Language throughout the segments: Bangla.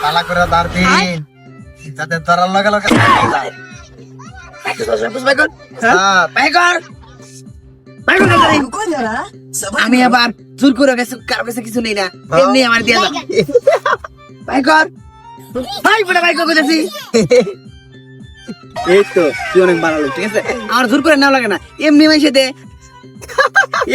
তালা করে দাঁড় দিন যাতে ধরার লগে লগে যায়। আমি আবার জোর করে কারো কাছে কিছু নেই না, এমনি আমার দিয়া দাও। ভাই কর, ভাই বড় ভাই কর কইতাছি। এই তো তুই অনেক ভালো লোক, ঠিক আছে? আমার জোর করে নেওয়া লাগে না, এমনি মাইসে দে।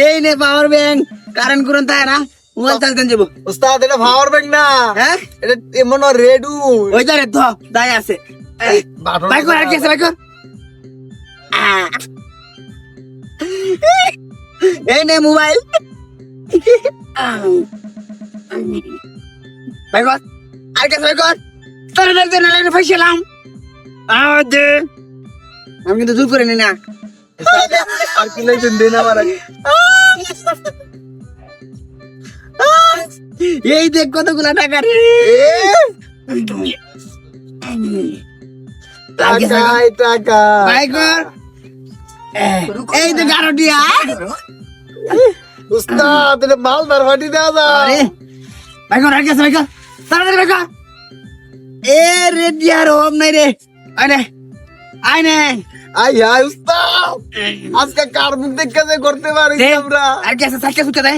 এই নে পাওয়ার ব্যাংক, কারেন্ট করুন তাই না, মোবাইল চার্জ দেন যাবো। উস্তাদ এটা পাওয়ার ব্যাংক না, হ্যাঁ এটা এমন রেডু ওই দাঁড়ে তো দায় আছে। ভাই কর, আর কি আছে ভাই কর। এই নে মোবাইল। ভাই কর, আর কি আছে ভাই কর। তোর দেখতে না লাগে ফাইছিলাম। আমি কিন্তু দূর করে নি না। আর কি লাইছেন দেন আমার আগে। এই দেখ কতগুলা টাকা রে। টাকাই টাকা। ভাই কর, এই তো গারোটিয়া। উস্তাদ এটা মালদার ফাটি দেওয়া আরে যায়। ভাই কর, আর কি আছে ভাই কর, তাড়াতাড়ি ভাই কর। এ রে দিয়ার হোম নাই রে, আরে আই নে। আই হাই উস্তাদ আজকে কার মুখ দেখে যে করতে পারি আমরা। আর কি আছে সাইকেল সুটে দে।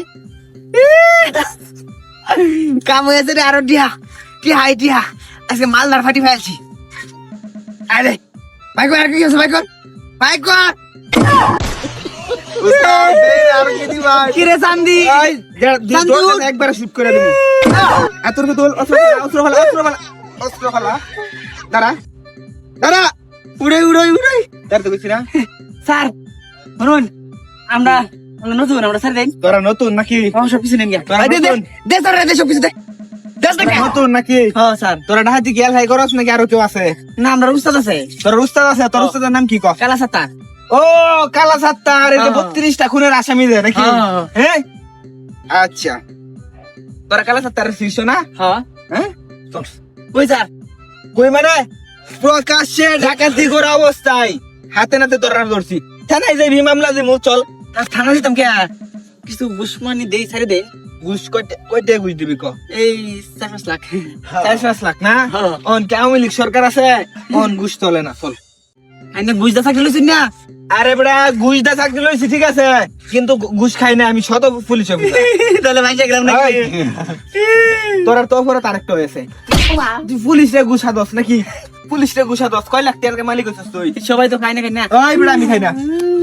কাম হয়েছে রে, আরো টিয়া টিয়া হাই টিয়া, আজকে মালদার ফাটি ফেলছি। আরে ভাই কর, আর কি আছে ভাই কর, ভাই কর। উস্তাদ দেন আর কি দিবা। কি রে চান্দি, একবার শুট করে দেব। এত রকম তোল অস্ত্র ফালা দাঁড়া দাঁড়া উড়ে উড়ে উড়ে। দাঁড়াতে কইছি না। স্যার শুনুন, আমরা নতুন, আমরা স্যার দেন তোরা নতুন নাকি? সব কিছু নেন গিয়া। তোরা দে দে নতুন? দে স্যার, দে সব কিছু দে। দেশ তোরা দেখে নতুন নাকি? হ্যাঁ স্যার। তোরা ডাহাতি গেল হাই করস নাকি আরো কেউ আছে? না আমরা উস্তাদ আছে, তোর উস্তাদ আছে? তোর উস্তাদের নাম কি ক? কালা সাতা। ও কালা সাত্তার, এটা হ্যাঁ। 32টা খুনের আসামিদের নাকি? হ্যাঁ। হ্যাঁ আচ্ছা, তোরা কালা সাত্তার শীর্ষ না? হ্যাঁ হ্যাঁ কই স্যার? কই মানে প্রকাশ্যে ডাকাতি করা অবস্থায় হাতে নাতে তোরা ধরছি। থানায় যাবি, মামলা দেবো, চল। থানা দিতাম কে, কিছু বুসমানি দেই ছাড়ে দে। ঘুষ কয়টা ঘুষ দিবি ক? এই 4-5 লাখ। 4-5 লাখ না? হ্যাঁ। অন কে আওয়ামী লীগ সরকার আছে, অন ঘুষ চলে না, চল। আইনা বুঝদা থাকলে লইছিস না। আরে বেড়া ঘুষ দা চাকরি লইছি ঠিক আছে, কিন্তু ঘুষ খাই না আমি, শত পুলিশ অফিসার। তাহলে ভাইসা গেলাম নাকি? তোর তো পরে আরেকটা হয়েছে, তুই পুলিশে ঘুষা দস নাকি? পুলিশে ঘুষা দস, কয় লাখ টাকার মালিক হচ্ছিস তুই? সবাই তো খাই না খাই না। ওই বেড়া আমি খাই না,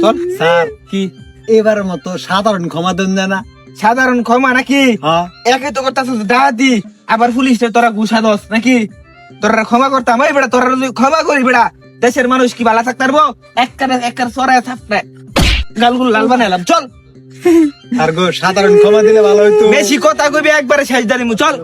চল। স্যার কি এবারের মতো সাধারণ ক্ষমা দেন না। সাধারণ ক্ষমা নাকি? হ্যাঁ একে তো করতাছিস ডাহাতি, আবার পুলিশে তোরা ঘুষা দস নাকি? তোরা ক্ষমা করতাম, ওই বেড়া তোরা যদি ক্ষমা করি বেড়া, দেশের মানুষ কি ভালো থাকতে পারবো? এক সরায় থাকতে গালগুলো লাল বানাইলাম, চল। আর গো সাধারণ ক্ষমা দিলে ভালো হইতো। বেশি কথা কইবি একবারে শেষ দাঁড়িমু, চল।